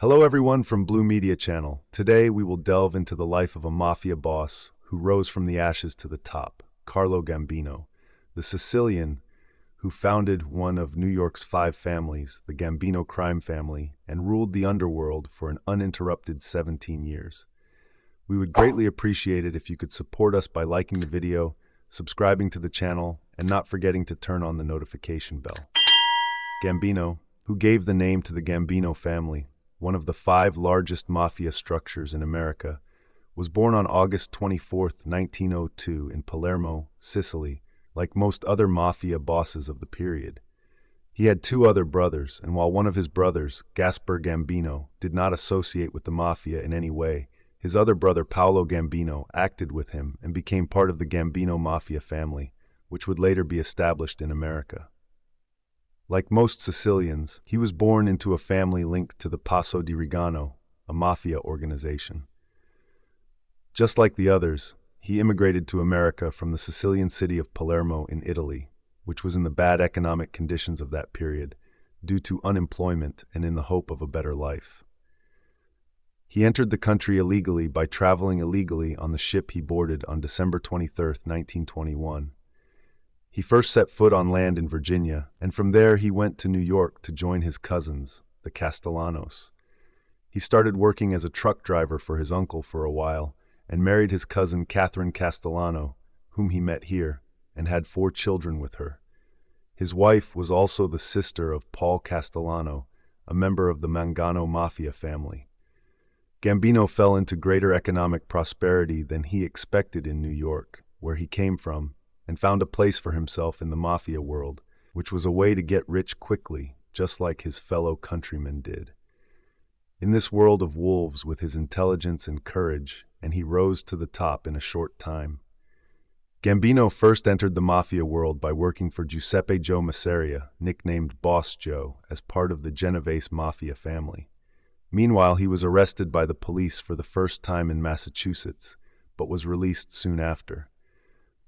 Hello everyone from Blue Media Channel. Today we will delve into the life of a mafia boss who rose from the ashes to the top, Carlo Gambino, the Sicilian who founded one of New York's 5 families, the Gambino crime family, and ruled the underworld for an uninterrupted 17 years. We would greatly appreciate it if you could support us by liking the video, subscribing to the channel, and not forgetting to turn on the notification bell. Gambino, who gave the name to the Gambino family, one of the 5 largest mafia structures in America, was born on August 24, 1902 in Palermo, Sicily, like most other mafia bosses of the period. He had 2 other brothers, and while one of his brothers, Gaspar Gambino, did not associate with the mafia in any way, his other brother Paolo Gambino acted with him and became part of the Gambino mafia family, which would later be established in America. Like most Sicilians, he was born into a family linked to the Passo di Rigano, a mafia organization. Just like the others, he immigrated to America from the Sicilian city of Palermo in Italy, which was in the bad economic conditions of that period, due to unemployment and in the hope of a better life. He entered the country illegally by traveling illegally on the ship he boarded on December 23, 1921. He first set foot on land in Virginia, and from there he went to New York to join his cousins, the Castellanos. He started working as a truck driver for his uncle for a while, and married his cousin Catherine Castellano, whom he met here, and had 4 children with her. His wife was also the sister of Paul Castellano, a member of the Mangano Mafia family. Gambino fell into greater economic prosperity than he expected in New York, where he came from, and found a place for himself in the mafia world, which was a way to get rich quickly, just like his fellow countrymen did. In this world of wolves with his intelligence and courage, and he rose to the top in a short time. Gambino first entered the mafia world by working for Giuseppe Joe Masseria, nicknamed Boss Joe, as part of the Genovese mafia family. Meanwhile, he was arrested by the police for the first time in Massachusetts, but was released soon after.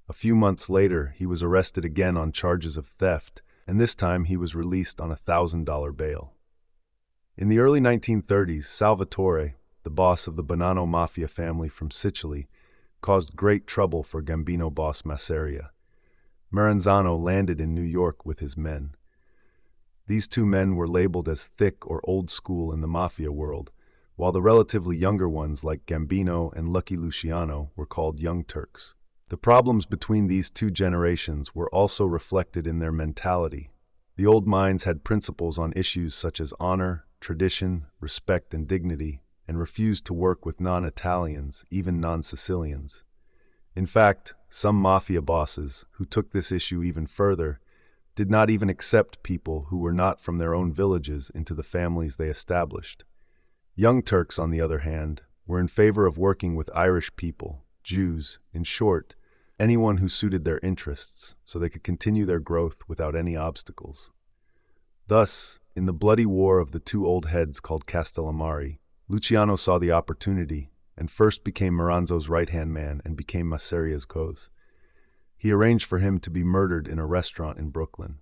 A few months later, he was arrested again on charges of theft, and this time he was released on a $1,000 bail. In the early 1930s, Salvatore, the boss of the Bonanno Mafia family from Sicily, caused great trouble for Gambino boss Masseria. Maranzano landed in New York with his men. These 2 men were labeled as thick or old school in the mafia world, while the relatively younger ones like Gambino and Lucky Luciano were called Young Turks. The problems between these 2 generations were also reflected in their mentality. The old minds had principles on issues such as honor, tradition, respect, and dignity, and refused to work with non-Italians, even non-Sicilians. In fact, some mafia bosses, who took this issue even further, did not even accept people who were not from their own villages into the families they established. Young Turks, on the other hand, were in favor of working with Irish people, Jews, in short, anyone who suited their interests, so they could continue their growth without any obstacles. Thus, in the bloody war of the 2 old heads called Castellammarese, Luciano saw the opportunity, and first became Maranzo's right-hand man and became Masseria's cause. He arranged for him to be murdered in a restaurant in Brooklyn.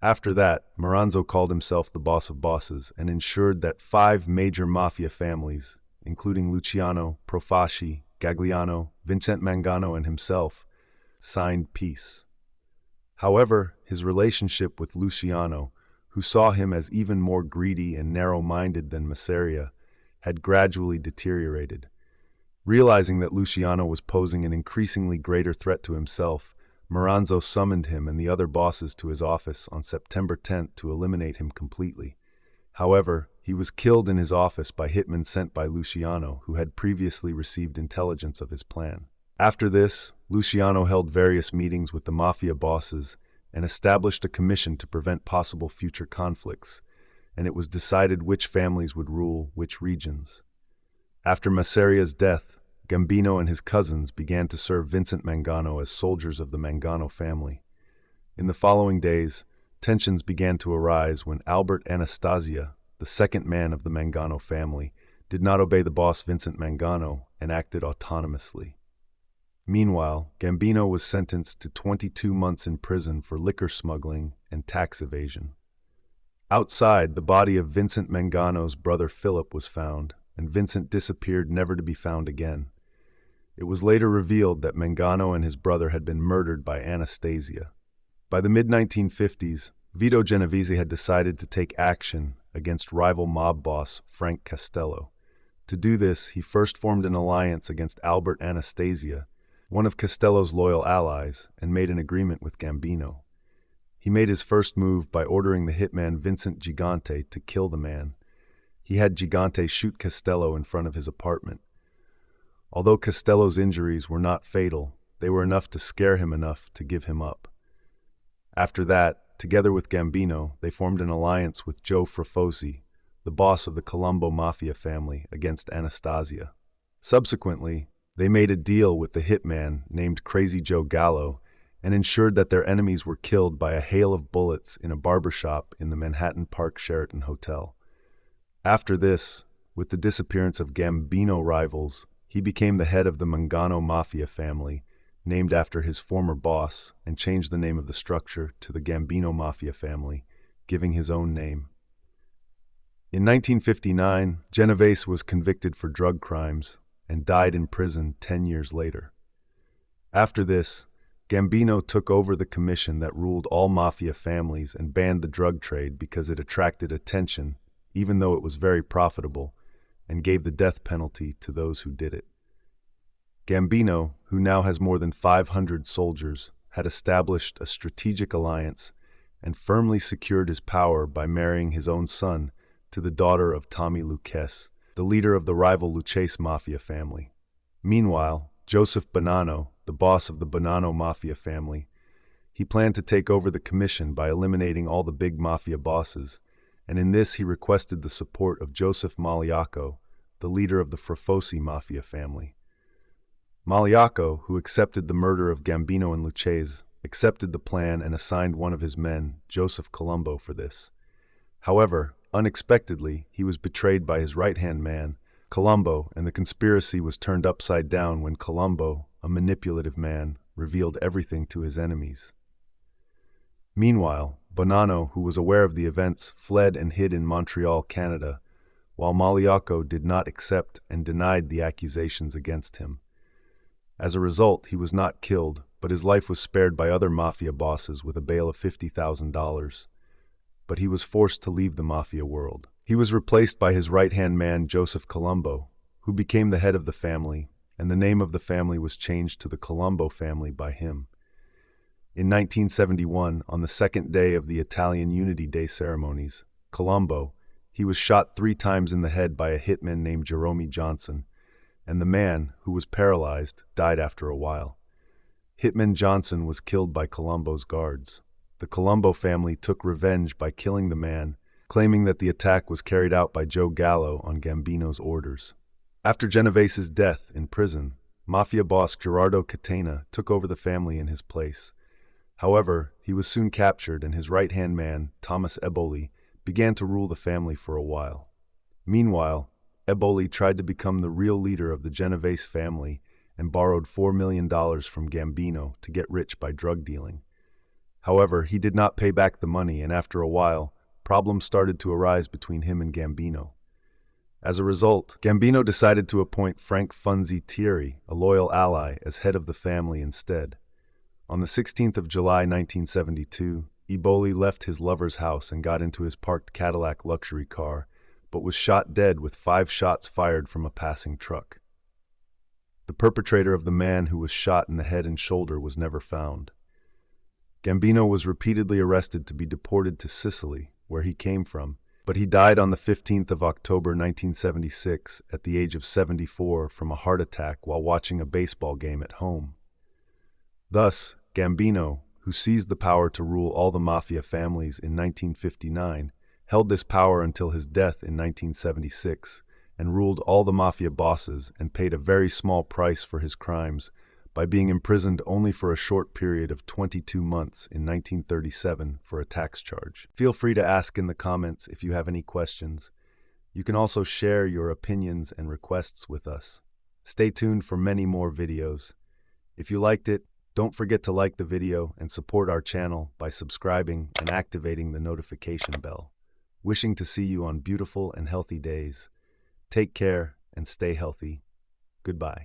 After that, Maranzo called himself the boss of bosses and ensured that 5 major mafia families, including Luciano, Profaci, Gagliano, Vincent Mangano, and himself, signed peace. However, his relationship with Luciano, who saw him as even more greedy and narrow-minded than Masseria, had gradually deteriorated. Realizing that Luciano was posing an increasingly greater threat to himself, Maranzo summoned him and the other bosses to his office on September 10th to eliminate him completely. However, he was killed in his office by hitmen sent by Luciano, who had previously received intelligence of his plan. After this, Luciano held various meetings with the mafia bosses and established a commission to prevent possible future conflicts, and it was decided which families would rule which regions. After Masseria's death, Gambino and his cousins began to serve Vincent Mangano as soldiers of the Mangano family. In the following days, tensions began to arise when Albert Anastasia, the second man of the Mangano family, did not obey the boss Vincent Mangano and acted autonomously. Meanwhile, Gambino was sentenced to 22 months in prison for liquor smuggling and tax evasion. Outside, the body of Vincent Mangano's brother Philip was found, and Vincent disappeared never to be found again. It was later revealed that Mangano and his brother had been murdered by Anastasia. By the mid-1950s, Vito Genovese had decided to take action against rival mob boss Frank Castello. To do this, he first formed an alliance against Albert Anastasia, one of Castello's loyal allies, and made an agreement with Gambino. He made his first move by ordering the hitman Vincent Gigante to kill the man. He had Gigante shoot Castello in front of his apartment. Although Castello's injuries were not fatal, they were enough to scare him enough to give him up. After that, together with Gambino, they formed an alliance with Joe Frafosi, the boss of the Colombo Mafia family, against Anastasia. Subsequently, they made a deal with the hitman named Crazy Joe Gallo and ensured that their enemies were killed by a hail of bullets in a barbershop in the Manhattan Park Sheraton Hotel. After this, with the disappearance of Gambino rivals, he became the head of the Mangano Mafia family, named after his former boss, and changed the name of the structure to the Gambino Mafia family, giving his own name. In 1959, Genovese was convicted for drug crimes and died in prison 10 years later. After this, Gambino took over the commission that ruled all mafia families and banned the drug trade because it attracted attention, even though it was very profitable, and gave the death penalty to those who did it. Gambino, who now has more than 500 soldiers, had established a strategic alliance and firmly secured his power by marrying his own son to the daughter of Tommy Lucchese, the leader of the rival Lucchese Mafia family. Meanwhile, Joseph Bonanno, the boss of the Bonanno Mafia family, he planned to take over the commission by eliminating all the big mafia bosses, and in this he requested the support of Joseph Magliacco, the leader of the Frafosi Mafia family. Magliacco, who accepted the murder of Gambino and Lucchese, accepted the plan and assigned one of his men, Joseph Colombo, for this. However, unexpectedly, he was betrayed by his right-hand man, Colombo, and the conspiracy was turned upside down when Colombo, a manipulative man, revealed everything to his enemies. Meanwhile, Bonanno, who was aware of the events, fled and hid in Montreal, Canada, while Magliacco did not accept and denied the accusations against him. As a result, he was not killed, but his life was spared by other mafia bosses with a bail of $50,000. But he was forced to leave the mafia world. He was replaced by his right-hand man, Joseph Colombo, who became the head of the family, and the name of the family was changed to the Colombo family by him. In 1971, on the second day of the Italian Unity Day ceremonies, Colombo, he was shot 3 times in the head by a hitman named Jerome Johnson, and the man, who was paralyzed, died after a while. Hitman Johnson was killed by Colombo's guards. The Colombo family took revenge by killing the man, claiming that the attack was carried out by Joe Gallo on Gambino's orders. After Genovese's death in prison, mafia boss Gerardo Catena took over the family in his place. However, he was soon captured and his right-hand man, Thomas Eboli, began to rule the family for a while. Meanwhile, Eboli tried to become the real leader of the Genovese family and borrowed $4 million from Gambino to get rich by drug dealing. However, he did not pay back the money, and after a while, problems started to arise between him and Gambino. As a result, Gambino decided to appoint Frank Funzi Thierry, a loyal ally, as head of the family instead. On the 16th of July 1972, Eboli left his lover's house and got into his parked Cadillac luxury car, but was shot dead with 5 shots fired from a passing truck. The perpetrator of the man who was shot in the head and shoulder was never found. Gambino was repeatedly arrested to be deported to Sicily, where he came from, but he died on the 15th of October 1976 at the age of 74 from a heart attack while watching a baseball game at home. Thus, Gambino, who seized the power to rule all the mafia families in 1959, held this power until his death in 1976, and ruled all the mafia bosses and paid a very small price for his crimes by being imprisoned only for a short period of 22 months in 1937 for a tax charge. Feel free to ask in the comments if you have any questions. You can also share your opinions and requests with us. Stay tuned for many more videos. If you liked it, don't forget to like the video and support our channel by subscribing and activating the notification bell. wishing to see you on beautiful and healthy days. Take care and stay healthy. Goodbye.